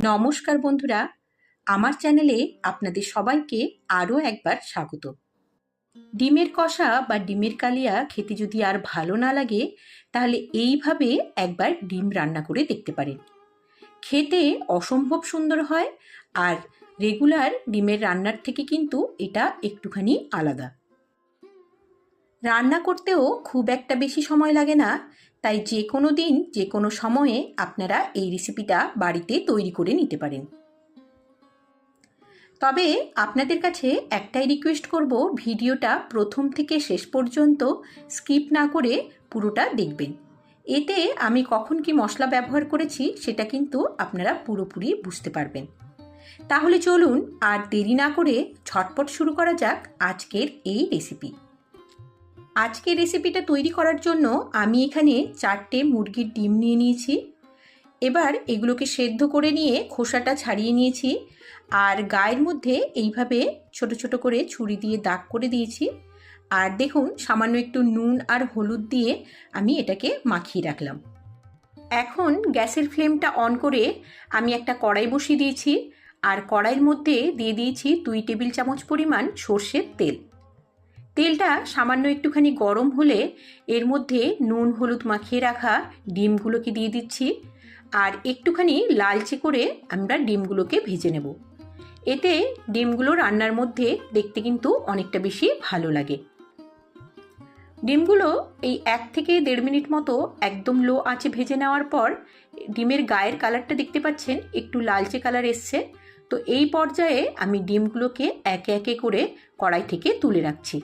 নমস্কার বন্ধুরা, আমার চ্যানেলে আপনাদের সবাইকে আরও একবার স্বাগত। ডিমের কষা বা ডিমের কালিয়া খেতে যদি আর ভালো না লাগে, তাহলে এইভাবে একবার ডিম রান্না করে দেখতে পারেন। খেতে অসম্ভব সুন্দর হয়, আর রেগুলার ডিমের রান্নার থেকে কিন্তু এটা একটুখানি আলাদা। রান্না করতেও খুব একটা বেশি সময় লাগে না, তাই যে কোনো দিন যে কোনো সময়ে আপনারা এই রেসিপিটা বাড়িতে তৈরি করে নিতে পারেন। তবে আপনাদের কাছে একটাই রিকোয়েস্ট করব, ভিডিওটা প্রথম থেকে শেষ পর্যন্ত স্কিপ না করে পুরোটা দেখবেন। এতে আমি কখন কি মশলা ব্যবহার করেছি সেটা কিন্তু আপনারা পুরোপুরি বুঝতে পারবেন। তাহলে চলুন আর দেরি না করে ঝটপট শুরু করা যাক আজকের এই রেসিপি। আজকের রেসিপিটা তৈরি করার জন্য আমি এখানে 4টে মুরগির ডিম নিয়ে নিয়েছি। এবার এগুলোকে সেদ্ধ করে নিয়ে খোসাটা ছাড়িয়ে নিয়েছি, আর গায়ের মধ্যে এইভাবে ছোট ছোট করে ছুরি দিয়ে দাগ করে দিয়েছি। আর দেখুন, সামান্য একটু নুন আর হলুদ দিয়ে আমি এটাকে মাখিয়ে রাখলাম। এখন গ্যাসের ফ্লেমটা অন করে আমি একটা কড়াই বসিয়ে দিয়েছি, আর কড়াইয়ের মধ্যে দিয়ে দিয়েছি 2 টেবিল চামচ পরিমাণ সর্ষের তেল। তেলটা সামান্য একটুখানি গরম হলে এর মধ্যে নুন হলুদ মাখিয়ে রাখা ডিমগুলোকে দিয়ে দিচ্ছি, আর একটুখানি লালচে করে আমরা ডিমগুলোকে ভেজে নেব। এতে ডিমগুলো রান্নার মধ্যে দেখতে কিন্তু অনেকটা বেশি ভালো লাগে। ডিমগুলো এই 1 থেকে 1.5 মিনিট মতো একদম লো আঁচে ভেজে নেওয়ার পর ডিমের গায়ের কালারটা দেখতে পাচ্ছেন একটু লালচে কালার এসছে। তো এই পর্যায়ে আমি ডিমগুলোকে একে একে করে কড়াই থেকে তুলে রাখছি।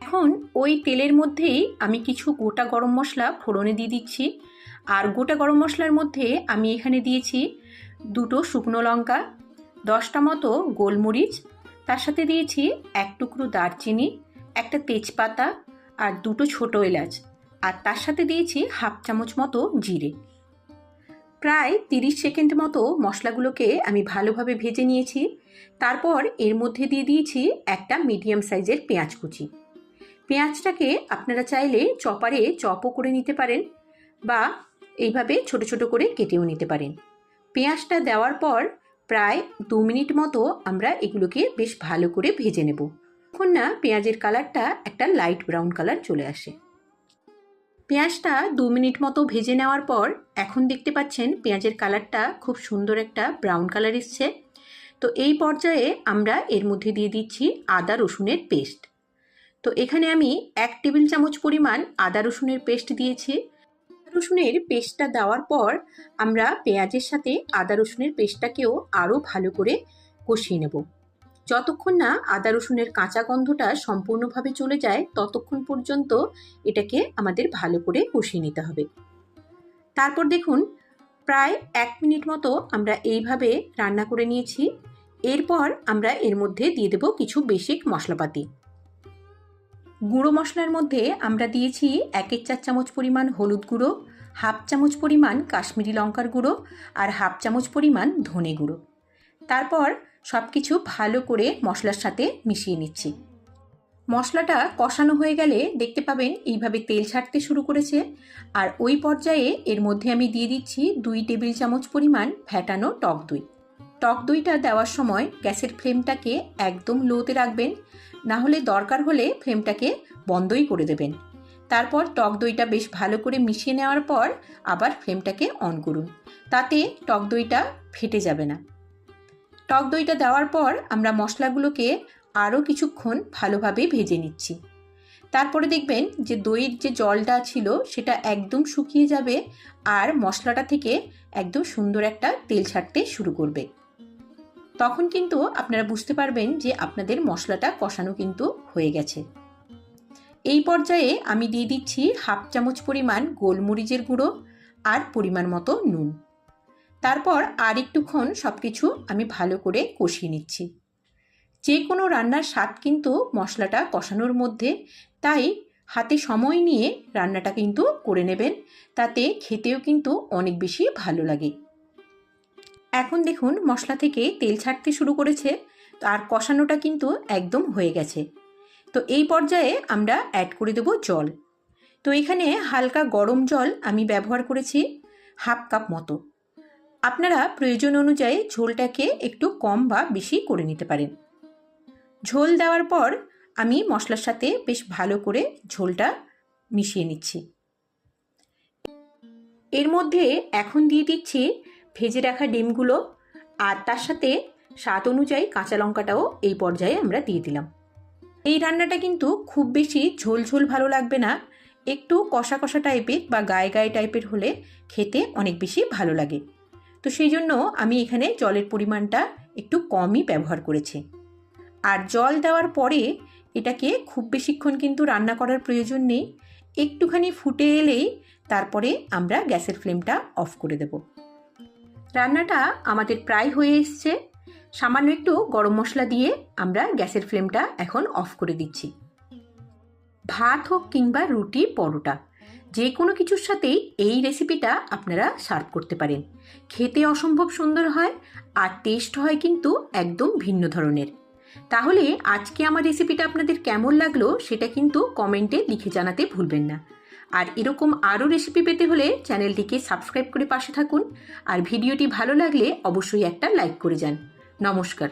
এখন ওই তেলের মধ্যেই আমি কিছু গোটা গরম মশলা ফোড়নে দিয়ে দিচ্ছি, আর গোটা গরম মশলার মধ্যে আমি এখানে দিয়েছি 2টো শুকনো লঙ্কা, 10টা মতো গোলমরিচ, তার সাথে দিয়েছি 1 টুকরো দারচিনি, একটা তেজপাতা আর 2টো ছোটো এলাচ, আর তার সাথে দিয়েছি 1/2 চামচ মতো জিরে। প্রায় 30 সেকেন্ড মতো মশলাগুলোকে আমি ভালোভাবে ভেজে নিয়েছি। তারপর এর মধ্যে দিয়ে দিয়েছি একটা মিডিয়াম সাইজের পেঁয়াজ কুচি। পেঁয়াজটাকে আপনারা চাইলে চপারে চপও করে নিতে পারেন, বা এইভাবে ছোট ছোট করে কেটেও নিতে পারেন। পেঁয়াজটা দেওয়ার পর প্রায় 2 মিনিট মতো আমরা এগুলোকে বেশ ভালো করে ভেজে নেব, তখন না পেঁয়াজের কালারটা একটা লাইট ব্রাউন কালার চলে আসে। পেঁয়াজটা 2 মিনিট মতো ভেজে নেওয়ার পর এখন দেখতে পাচ্ছেন পেঁয়াজের কালারটা খুব সুন্দর একটা ব্রাউন কালার এসছে। তো এই পর্যায়ে আমরা এর মধ্যে দিয়ে দিচ্ছি আদা রসুনের পেস্ট। তো এখানে আমি 1 টেবিল চামচ পরিমাণ আদা রসুনের পেস্ট দিয়েছি। রসুনের পেস্টটা দেওয়ার পর আমরা পেঁয়াজের সাথে আদা রসুনের পেস্টটাকেও আরও ভালো করে কষিয়ে নেব। যতক্ষণ না আদা রসুনের কাঁচা গন্ধটা সম্পূর্ণভাবে চলে যায় ততক্ষণ পর্যন্ত এটাকে আমাদের ভালো করে কষিয়ে নিতে হবে। তারপর দেখুন, প্রায় 1 মিনিট মতো আমরা এইভাবে রান্না করে নিয়েছি। এরপর আমরা এর মধ্যে দিয়ে দেব কিছু বেসিক মশলাপাতি। গুঁড়ো মশলার মধ্যে আমরা দিয়েছি 1/4 চামচ পরিমাণ হলুদ গুঁড়ো, 1/2 চামচ পরিমাণ কাশ্মীরি লঙ্কার গুঁড়ো, আর 1/2 চামচ পরিমাণ ধনে গুঁড়ো। তারপর সব কিছু ভালো করে মশলার সাথে মিশিয়ে নিচ্ছি। মশলাটা কষানো হয়ে গেলে দেখতে পাবেন এইভাবে তেল ছাড়তে শুরু করেছে, আর ওই পর্যায়ে এর মধ্যে আমি দিয়ে দিচ্ছি 2 টেবিল চামচ পরিমাণ ফ্যাটানো টক দই। টক দইটা দেওয়ার সময় গ্যাসের ফ্লেমটাকে একদম লোতে রাখবেন, না হলে দরকার হলে ফ্লেমটাকে বন্ধই করে দেবেন। তারপর টক দইটা বেশ ভালো করে মিশিয়ে নেওয়ার পর আবার ফ্লেমটাকে অন করুন, তাতে টক দইটা ফেটে যাবে না। টক দইটা দেওয়ার পর আমরা মশলাগুলোকে আরও কিছুক্ষণ ভালোভাবে ভেজে নিচ্ছি। তারপরে দেখবেন যে দইয়ের যে জলটা ছিল সেটা একদম শুকিয়ে যাবে, আর মশলাটা থেকে একদম সুন্দর একটা তেল ছাড়তে শুরু করবে। তখন কিন্তু আপনারা বুঝতে পারবেন যে আপনাদের মশলাটা কষানো কিন্তু হয়ে গেছে। এই পর্যায়ে আমি দিয়ে দিচ্ছি 1/2 চামচ পরিমাণ গোলমরিচের গুঁড়ো আর পরিমাণ মতো নুন। তারপর আর একটুক্ষণ সব কিছু আমি ভালো করে কষিয়ে নিচ্ছি। যে কোনো রান্নার স্বাদ কিন্তু মশলাটা কষানোর মধ্যে, তাই হাতে সময় নিয়ে রান্নাটা কিন্তু করে নেবেন, তাতে খেতেও কিন্তু অনেক বেশি ভালো লাগে। এখন দেখুন মশলা থেকে তেল ছাড়তে শুরু করেছে, আর কষানোটা কিন্তু একদম হয়ে গেছে। তো এই পর্যায়ে আমরা অ্যাড করে দেব জল। তো এখানে হালকা গরম জল আমি ব্যবহার করেছি 1/2 কাপ মতো। আপনারা প্রয়োজন অনুযায়ী ঝোলটাকে একটু কম বা বেশি করে নিতে পারেন। ঝোল দেওয়ার পর আমি মশলার সাথে বেশ ভালো করে ঝোলটা মিশিয়ে নিচ্ছি। এর মধ্যে এখন দিয়ে দিচ্ছি ভেজে রাখা ডিমগুলো, আর তার সাথে স্বাদ অনুযায়ী কাঁচা লঙ্কাটাও এই পর্যায়ে আমরা দিয়ে দিলাম। এই রান্নাটা কিন্তু খুব বেশি ঝোল ঝোল ভালো লাগবে না, একটু কষা কষা টাইপের বা গায়ে গায়ে টাইপের হলে খেতে অনেক বেশি ভালো লাগে। তো সেই জন্য আমি এখানে জলের পরিমাণটা একটু কমই ব্যবহার করেছি। আর জল দেওয়ার পরে এটাকে খুব বেশিক্ষণ কিন্তু রান্না করার প্রয়োজন নেই, একটুখানি ফুটে এলেই তারপরে আমরা গ্যাসের ফ্লেমটা অফ করে দেব। রান্নাটা আমাদের প্রায় হয়ে এসছে। সামান্য একটু গরম মশলা দিয়ে আমরা গ্যাসের ফ্লেমটা এখন অফ করে দিচ্ছি। ভাত হোক কিংবা রুটি, পরোটা, যে কোনো কিছুর সাথেই এই রেসিপিটা আপনারা সার্ভ করতে পারেন। খেতে অসম্ভব সুন্দর হয় আর টেস্ট হয় কিন্তু একদম ভিন্ন ধরনের। তাহলে আজকে আমার রেসিপিটা আপনাদের কেমন লাগলো সেটা কিন্তু কমেন্টে লিখে জানাতে ভুলবেন না। আর এরকম আরও রেসিপি পেতে হলে চ্যানেলটিকে সাবস্ক্রাইব করে পাশে থাকুন। আর ভিডিওটি ভালো লাগলে অবশ্যই একটা লাইক করে যান। নমস্কার।